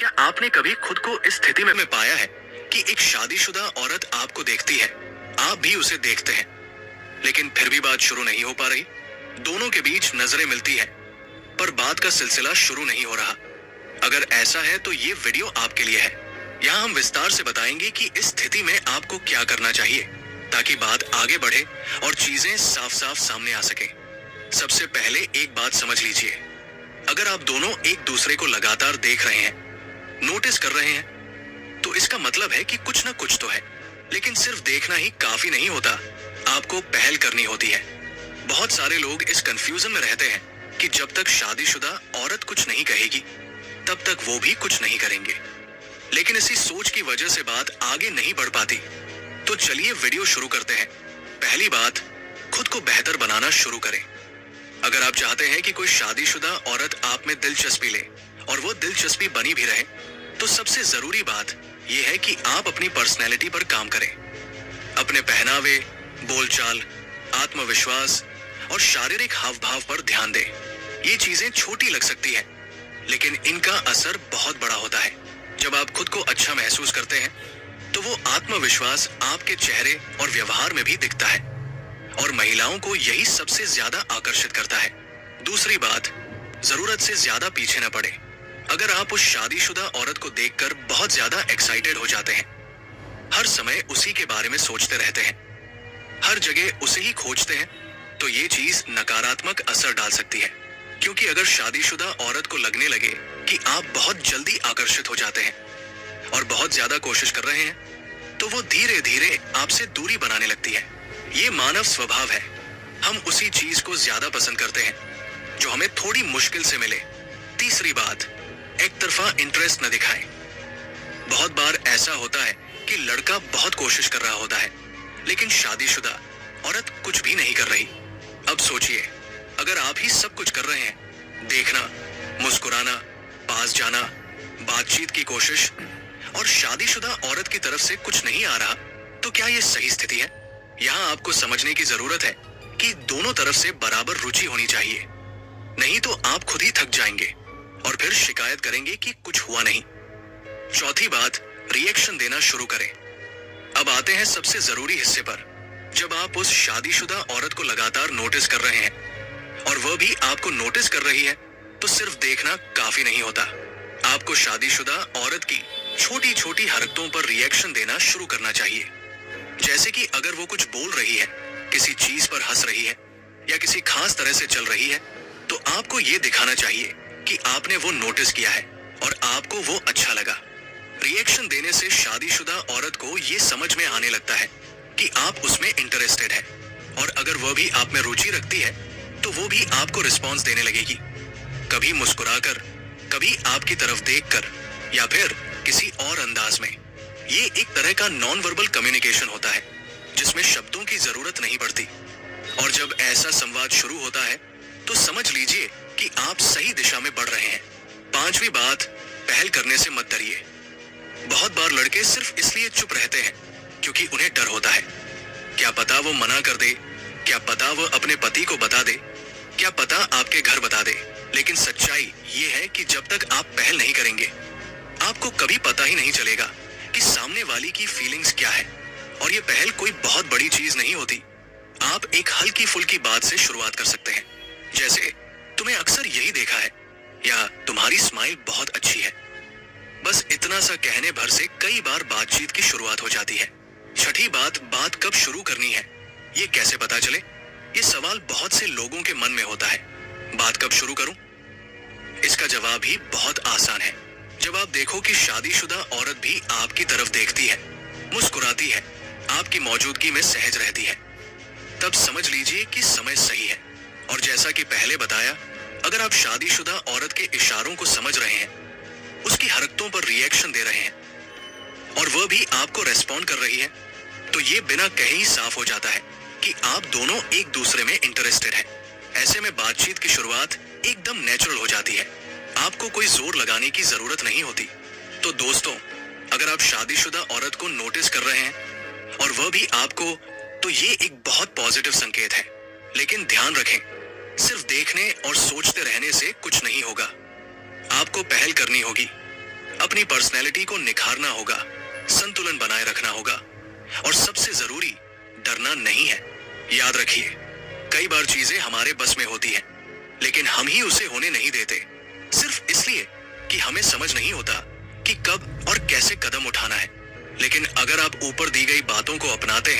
क्या आपने कभी खुद को इस स्थिति में पाया है कि एक शादीशुदा औरत आपको देखती है, आप भी उसे देखते हैं, लेकिन फिर भी बात शुरू नहीं हो पा रही? दोनों के बीच नजरें मिलती है, पर बात का सिलसिला शुरू नहीं हो रहा। अगर ऐसा है तो ये वीडियो आपके लिए है। यहाँ हम विस्तार से बताएंगे कि इस स्थिति में आपको क्या करना चाहिए ताकि बात आगे बढ़े और चीजें साफ साफ सामने आ सके। सबसे पहले एक बात समझ लीजिए, अगर आप दोनों एक दूसरे को लगातार देख रहे हैं, नोटिस कर रहे हैं, तो इसका मतलब है कि कुछ ना कुछ तो है। लेकिन सिर्फ देखना ही काफी नहीं होता, आपको पहल करनी होती है। बहुत सारे लोग इस कंफ्यूजन में रहते हैं कि जब तक शादीशुदा औरत कुछ नहीं कहेगी तब तक वो भी कुछ नहीं करेंगे, लेकिन इसी सोच की वजह से बात आगे नहीं बढ़ पाती। तो चलिए वीडियो शुरू करते हैं। पहली बात, खुद को बेहतर बनाना शुरू करें। अगर आप चाहते हैं कि कोई शादीशुदा औरत आप में दिलचस्पी ले और वो दिलचस्पी बनी भी रहे, तो सबसे जरूरी बात यह है कि आप अपनी पर्सनैलिटी पर काम करें। अपने पहनावे, बोलचाल, आत्मविश्वास और शारीरिक हाव भाव पर ध्यान दें। ये चीजें छोटी लग सकती है, लेकिन इनका असर बहुत बड़ा होता है। जब आप खुद को अच्छा महसूस करते हैं, तो वो आत्मविश्वास आपके चेहरे और व्यवहार में भी दिखता है, और महिलाओं को यही सबसे ज्यादा आकर्षित करता है। दूसरी बात, जरूरत से ज्यादा पीछे न पड़े। अगर आप उस शादीशुदा औरत को देखकर बहुत ज्यादा एक्साइटेड हो जाते हैं, हर समय उसी के बारे में सोचते रहते हैं, हर जगह उसे ही खोजते हैं, तो ये चीज नकारात्मक असर डाल सकती है। क्योंकि अगर शादीशुदा औरत को लगने लगे कि आप बहुत जल्दी आकर्षित हो जाते हैं और बहुत ज्यादा कोशिश कर रहे हैं, तो वो धीरे धीरे आपसे दूरी बनाने लगती है। ये मानव स्वभाव है। हम उसी चीज को ज्यादा पसंद करते हैं जो हमें थोड़ी मुश्किल से मिले। तीसरी बात, एक तरफा इंटरेस्ट न दिखाएं। बहुत बार ऐसा होता है कि लड़का बहुत कोशिश कर रहा होता है, लेकिन शादीशुदा औरत कुछ भी नहीं कर रही। अब सोचिए, अगर आप ही सब कुछ कर रहे हैं, देखना, मुस्कुराना, पास जाना, बातचीत की कोशिश, और शादीशुदा औरत की तरफ से कुछ नहीं आ रहा, तो क्या ये सही स्थिति है? यहाँ आपको समझने की जरूरत है कि दोनों तरफ से बराबर रुचि होनी चाहिए, नहीं तो आप खुद ही थक जाएंगे और फिर शिकायत करेंगे कि कुछ हुआ नहीं। चौथी बात, रिएक्शन देना शुरू करें। अब आते हैं सबसे जरूरी हिस्से पर। जब आप उस शादीशुदा औरत को लगातार नोटिस कर रहे हैं और वह भी आपको नोटिस कर रही है, तो सिर्फ देखना काफी नहीं होता। आपको शादीशुदा औरत की छोटी छोटी हरकतों पर रिएक्शन देना शुरू करना चाहिए। जैसे कि अगर वो कुछ बोल रही है, किसी चीज पर हंस रही है या किसी खास तरह से चल रही है, तो आपको ये दिखाना चाहिए कि आपने वो नोटिस किया है और आपको वो अच्छा लगा। रिएक्शन देने से शादीशुदा औरत को ये समझ में आने लगता है कि आप उसमें इंटरेस्टेड है, और अगर वह भी आप में रुचि रखती है, तो वो भी आपको रिस्पॉन्स देने लगेगी। कभी मुस्कुराकर, कभी आपकी तरफ देखकर, या फिर किसी और अंदाज में। ये एक तरह का नॉन वर्बल कम्युनिकेशन होता है जिसमें शब्दों की जरूरत नहीं पड़ती, और जब ऐसा संवाद शुरू होता है, तो समझ लीजिए कि आप सही दिशा में बढ़ रहे हैं। पांचवी बात, पहल करने से मत डरिए। बहुत बार लड़के सिर्फ इसलिए चुप रहते हैं क्योंकि उन्हें डर होता है। क्या पता वो मना कर दे, क्या पता वो अपने पति को बता दे, क्या पता आपके घर बता दे। लेकिन सच्चाई ये है कि जब तक आप पहल नहीं करेंगे, आपको कभी पता ही नहीं चलेगा कि सामने वाली की फीलिंग्स क्या है। और ये पहल कोई बहुत बड़ी चीज नहीं होती। आप एक हल्की फुल्की बात से शुरुआत कर सकते हैं, जैसे तुम्हें अक्सर यही देखा है, या तुम्हारी स्माइल बहुत अच्छी है। बस इतना सा कहने भर से कई बार बातचीत की शुरुआत हो जाती है। छठी बात, बात कब शुरू करनी है, ये कैसे पता चले? ये सवाल बहुत से लोगों के मन में होता है। बात कब शुरू करूं? इसका जवाब ही बहुत आसान है। जब आप देखो कि शादीशुदा औरत भी आपकी तरफ देखती है, मुस्कुराती है, आपकी मौजूदगी में सहज रहती है, तब समझ लीजिए कि समय सही है। और जैसा कि पहले बताया, अगर आप शादीशुदा औरत के इशारों को समझ रहे हैं, उसकी हरकतों पर रिएक्शन दे रहे हैं, और वह भी आपको रेस्पॉन्ड कर रही है, तो ये बिना कहे ही साफ हो जाता है कि आप दोनों एक दूसरे में इंटरेस्टेड हैं। ऐसे में बातचीत की शुरुआत एकदम नेचुरल हो जाती है। आपको कोई जोर लगाने की जरूरत नहीं होती। तो दोस्तों, अगर आप शादीशुदा औरत को नोटिस कर रहे हैं और वह भी आपको, तो ये एक बहुत पॉजिटिव संकेत है। लेकिन ध्यान रखें, सिर्फ देखने और सोचते रहने से कुछ नहीं होगा। आपको पहल करनी होगी। अपनी पर्सनैलिटी को निखारना होगा, संतुलन बनाए रखना होगा और सबसे जरूरी, डरना नहीं है। याद रखिए, कई बार चीजें हमारे बस में होती हैं, लेकिन हम ही उसे होने नहीं देते, सिर्फ इसलिए कि हमें समझ नहीं होता कि कब और कैसे कदम उठाना है। लेकिन अगर आप ऊपर दी गई बातों को अपनाते हैं